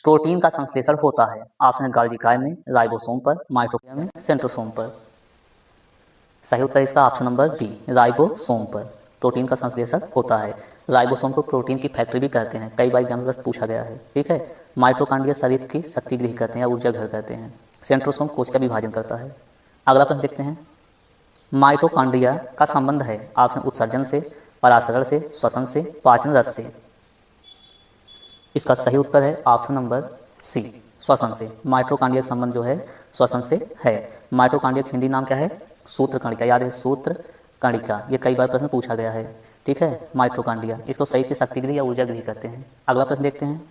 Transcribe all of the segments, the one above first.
Protein का संश्लेषण होता है? ऑप्शन है गाल्गी काय में, राइबोसोम पर, माइटोकॉन्ड्रिया में, सेंट्रोसोम पर। सही उत्तर इसका ऑप्शन नंबर बी, राइबोसोम पर प्रोटीन का संश्लेषण होता है। राइबोसोम को प्रोटीन की फैक्ट्री भी कहते हैं, कई बार एग्जाम में पूछा गया है। ठीक है। माइटोकॉन्ड्रिया शरीर की शक्ति गृह कहते हैं या ऊर्जा घर कहते हैं। सेंट्रोसोम कोशिका का विभाजन करता है। अगला प्रश्न देखते हैं, माइटोकॉन्ड्रिया का संबंध है? ऑप्शन उत्सर्जन से, परासरण से, श्वसन से, पाचन रस से। इसका सही उत्तर है ऑप्शन नंबर सी, श्वसन से। माइटोकॉन्ड्रिया का संबंध जो है श्वसन से है। माइटोकॉन्ड्रिया का हिंदी नाम क्या है? सूत्रकणिका। याद है, सूत्रकणिका। ये कई बार प्रश्न पूछा गया है। ठीक है। माइटोकॉन्ड्रिया, इसको शरीर की शक्ति गृह या ऊर्जा गृह कहते हैं। अगला प्रश्न देखते हैं,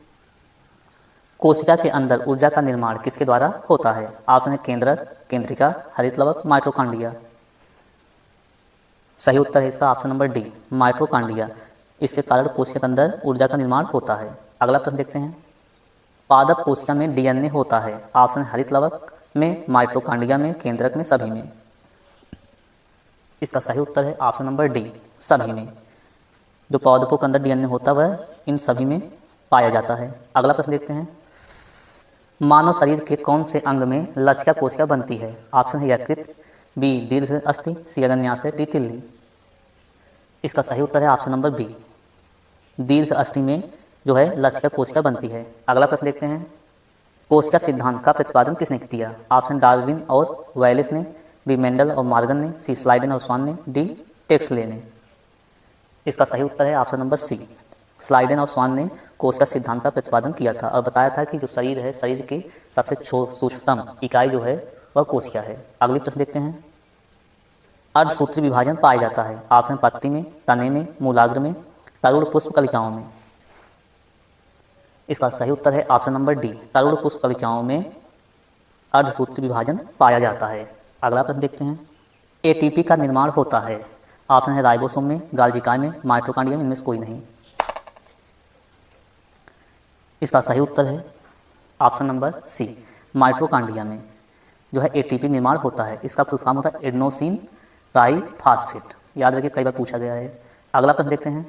कोशिका के अंदर ऊर्जा का निर्माण किसके द्वारा होता है? ऑप्शन है केंद्रक, केंद्रिका, हरितलवक, माइटोकॉन्ड्रिया। सही उत्तर है इसका ऑप्शन नंबर डी, माइटोकॉन्ड्रिया। इसके कारण कोशिका के अंदर ऊर्जा का निर्माण होता है। अगला प्रश्न देखते हैं, पादप कोशिका में डीएनए होता है? ऑप्शन है हरितलवक में, माइटोकॉन्ड्रिया में, केंद्रक में, सभी में। इसका सही उत्तर है ऑप्शन नंबर डी, सभी में। जो पादपों के अंदर डीएनए होता है वह इन सभी में पाया जाता है। अगला प्रश्न देखते हैं, मानव शरीर के कौन से अंग में लसिका कोशिका बनती है? ऑप्शन है यकृत, बी दीर्घ अस्थि, सी अग्न्याशय, डी तिल्ली। इसका सही उत्तर है ऑप्शन नंबर बी, दीर्घ अस्थि में जो है लसिका कोशिका बनती है। अगला प्रश्न देखते हैं, कोशिका सिद्धांत का प्रतिपादन किसने किया? ऑप्शन डार्विन और वैलिस ने, बी मेंडल और मॉर्गन ने, सी स्लाइडेन और स्वान ने, डी टेक्सले ने। इसका सही उत्तर है ऑप्शन नंबर सी, स्लाइडेन और स्वान ने कोशिका सिद्धांत का प्रतिपादन किया था और बताया था कि जो शरीर है, शरीर की सबसे सूक्ष्मतम इकाई जो है वह कोशिका है। अगली प्रश्न देखते हैं, अर्धसूत्री विभाजन पाया जाता है? ऑप्शन पत्ती में, तने में, मूलाग्र में, तरुण पुष्प कलिकाओं में। इसका सही उत्तर है ऑप्शन नंबर डी, तरुण पुष्प कलिकाओं में अर्धसूत्री विभाजन पाया जाता है। अगला प्रश्न देखते हैं, एटीपी का निर्माण होता है? ऑप्शन है राइबोसोम में, गाल्गी काय में, माइटोकॉन्ड्रिया में, इनमें से कोई नहीं। इसका सही उत्तर है ऑप्शन नंबर सी, माइटोकॉन्ड्रिया में जो है एटीपी निर्माण होता है। इसका फुल फॉर्म होता है एडेनोसिन ट्राइफॉस्फेट। याद रखिए, कई बार पूछा गया है। अगला प्रश्न देखते हैं,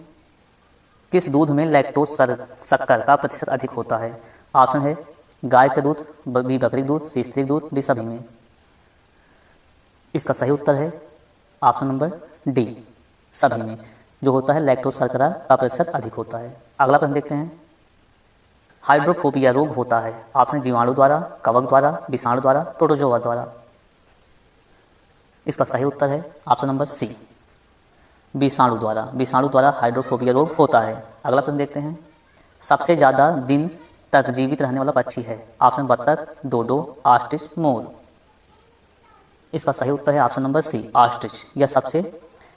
किस दूध में लैक्टोज शक्कर का प्रतिशत अधिक होता है? ऑप्शन है गाय के दूध, बी बकरी दूध, सी स्त्री दूध, डी सभी में। इसका सही उत्तर है ऑप्शन नंबर डी, सभी में जो होता है लैक्टोज शर्करा का प्रतिशत अधिक होता है। अगला प्रश्न देखते हैं, हाइड्रोफोबिया रोग होता है? ऑप्शन जीवाणु द्वारा, कवक द्वारा, विषाणु द्वारा, प्रोटोजोआ द्वारा। इसका सही उत्तर है ऑप्शन नंबर सी, विषाणु द्वारा। विषाणु द्वारा हाइड्रोफोबिया रोग होता है। अगला प्रश्न देखते हैं, सबसे ज़्यादा दिन तक जीवित रहने वाला पक्षी है? ऑप्शन बत्तख, डोडो, ऑस्ट्रिच, मोर। इसका सही उत्तर है ऑप्शन नंबर सी, ऑस्ट्रिच। यह सबसे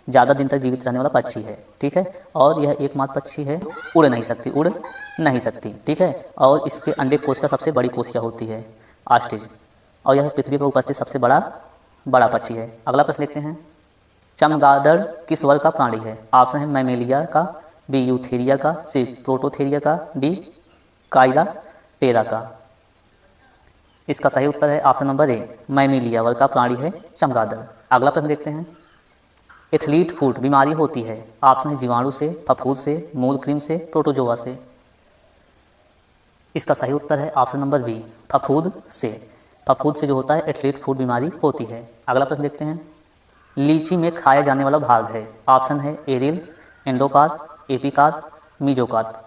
ज़्यादा दिन तक जीवित रहने वाला पक्षी है। ठीक है। और यह एकमात्र पक्षी है, उड़ नहीं सकती। ठीक है। और इसके अंडे कोशिका सबसे बड़ी कोशिका होती है ऑस्ट्रिच, और यह पृथ्वी पर उपस्थित सबसे बड़ा पक्षी है। अगला प्रश्न देखते हैं, चमगादड़ किस वर्ग का प्राणी है? ऑप्शन है मैमेलिया का, बी यूथेरिया का, सी प्रोटोथेरिया का, डी काइराटेरा का। इसका सही उत्तर है ऑप्शन नंबर ए, मैमेलिया वर्ग का प्राणी है चमगादड़। अगला प्रश्न देखते हैं, एथलीट फूट बीमारी होती है? ऑप्शन है जीवाणु से, फफूंद से, मूल क्रीम से, प्रोटोजोआ से। इसका सही उत्तर है ऑप्शन नंबर बी, फफूंद से। फफूंद से जो होता है एथलीट फूट बीमारी होती है। अगला प्रश्न देखते हैं, लीची में खाया जाने वाला भाग है? ऑप्शन है एरिल, एंडोकार्प, एपिकार्प, मीजोकार्प।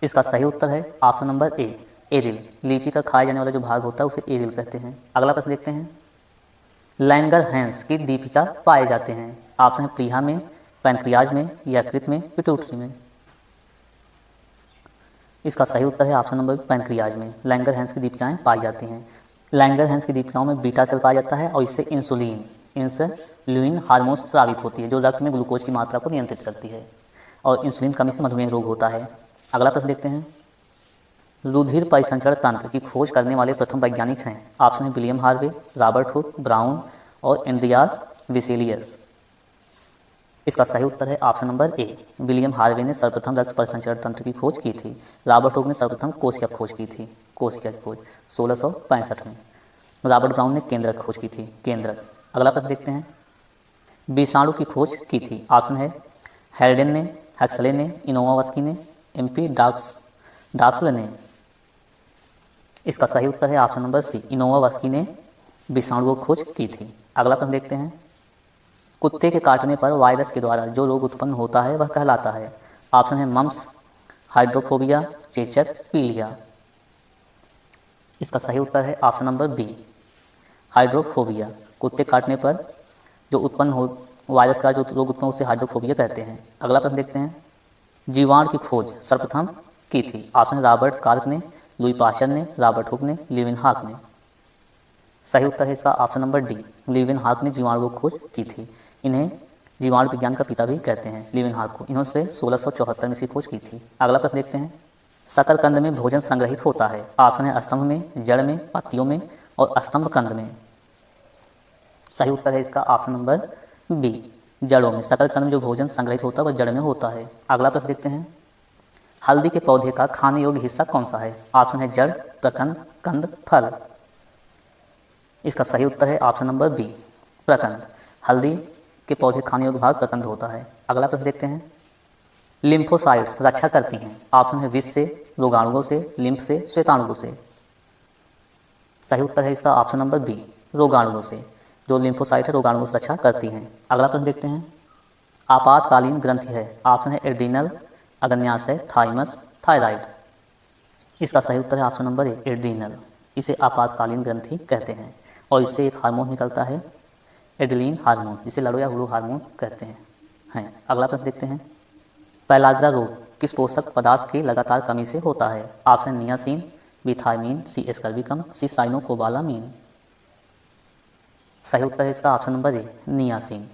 इसका सही उत्तर है ऑप्शन नंबर ए, एरिल। लीची का खाया जाने वाला जो भाग होता है उसे एरिल कहते हैं। अगला प्रश्न देखते हैं, लैंगरहैंस की दीपिका पाए जाते हैं? ऑप्शन है प्लीहा में, पैनक्रियाज में, यकृत में, पिट्यूटरी में। इसका सही उत्तर है ऑप्शन नंबर पैनक्रियाज में लैंगरहैंस की दीपिकाएं पाई जाती हैं। लैंगरहैंस की दीपिकाओं में बीटा सेल पाया जाता है और इससे इंसुलिन हार्मोन स्रावित होती है जो रक्त में ग्लूकोज की मात्रा को नियंत्रित करती है, और इंसुलिन कमी से मधुमेह रोग होता है। अगला प्रश्न देखते हैं, रुधिर परिसंचरण तंत्र की खोज करने वाले प्रथम वैज्ञानिक हैं? ऑप्शन है William Harvey, Robert Hooke, brown और एंड्रियास वेसेलियस। इसका सही उत्तर है option number A, William Harvey ने सर्वप्रथम रक्त परिसंचरण तंत्र की खोज की थी। रॉबर्ट हुक ने सर्वप्रथम कोशिका खोज की थी, कोशिका की खोज 1665 में। रॉबर्ट ब्राउन ने केंद्रक खोज की थी, केंद्रक। अगला प्रश्न देखते हैं, विषाणु की खोज की थी? ऑप्शन है हेल्डेन ने, हेक्सले ने, इनोवास्की ने, एम्पी डाक्सल ने। इसका सही उत्तर है ऑप्शन नंबर सी, इनोवा ने विषाणु को खोज की थी। अगला प्रश्न देखते हैं, कुत्ते के काटने पर वायरस के द्वारा जो रोग उत्पन्न होता है वह कहलाता है। ऑप्शन है मम्प्स, हाइड्रोफोबिया, चेचक, पीलिया। इसका सही उत्तर है ऑप्शन नंबर बी, हाइड्रोफोबिया। कुत्ते काटने पर जो उत्पन्न हो वायरस का जो रोग उत्पन्न उसे हाइड्रोफोबिया कहते हैं। अगला प्रश्न देखते हैं, जीवाणु की खोज सर्वप्रथम की थी। ऑप्शन रॉबर्ट कॉर्क ने, लुई पास्चर ने, रॉबर्ट हुक ने, लीवेनहॉक ने। सही उत्तर है इसका ऑप्शन नंबर डी, लीवेनहॉक ने जीवाणु की खोज की थी। इन्हें जीवाणु विज्ञान का पिता भी कहते हैं, लीवेनहॉक को। इन्होंने 1674 में इसकी खोज की थी। अगला प्रश्न देखते हैं, शकरकंद में भोजन संग्रहित होता है। ऑप्शन है स्तंभ में, जड़ में, पत्तियों में और स्तंभ कंद में। सही उत्तर है इसका ऑप्शन नंबर बी, जड़ों में। शकरकंद में जो भोजन संग्रहित होता है वह जड़ में होता है। अगला प्रश्न देखते हैं, हल्दी के पौधे का खाने योग्य हिस्सा कौन सा है। ऑप्शन है जड़, प्रकंद, कंद, फल। इसका सही उत्तर है ऑप्शन नंबर बी, प्रकंद। हल्दी के पौधे खाने योग्य भाग प्रकंद होता है। अगला प्रश्न देखते हैं, लिम्फोसाइट्स रक्षा करती हैं। ऑप्शन है विष से, रोगाणुओं से, लिम्फ से, श्वेताणुओं से। सही उत्तर है इसका ऑप्शन नंबर बी, रोगाणुओं से। जो लिम्फोसाइट है रोगाणुओं से रक्षा करती हैं। अगला प्रश्न देखते हैं, आपातकालीन ग्रंथि है। ऑप्शन है एड्रीनल, अग्न्याशय, थाइमस, थायराइड। इसका सही उत्तर है ऑप्शन नंबर ए, एड्रीनल। इसे आपातकालीन ग्रंथि कहते हैं और इससे एक हार्मोन निकलता है, एड्रीनल हार्मोन, जिसे लड़ो या हुड़ो हार्मोन कहते हैं। अगला प्रश्न देखते हैं, पेलाग्रा रोग किस पोषक पदार्थ की लगातार कमी से होता है। ऑप्शन नियासिन, बी थायमीन, सी एस्कर्बिकम, सी साइनोकोबालामीन। सही उत्तर है इसका option number A, niacin.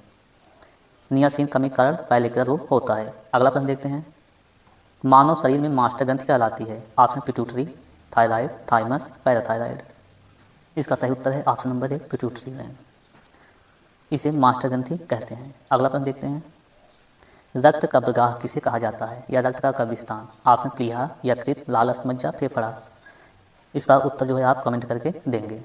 Niacin कमी के कारण पेलाग्रा रोग होता है। अगला प्रश्न देखते हैं, मानव शरीर में मास्टर ग्रंथि कहलाती है। Option pituitary, thyroid, thymus, parathyroid. इसका सही उत्तर है option number A, pituitary gland. इसे मास्टर ग्रंथि कहते हैं। अगला प्रश्न देखते हैं, रक्त कब्रगाह किसे कहा जाता है या रक्त का कब्रिस्तान। ऑप्शन प्लीहा, यकृत, लाल अस्थमज्जा, फेफड़ा। इसका उत्तर जो है आप कमेंट करके देंगे।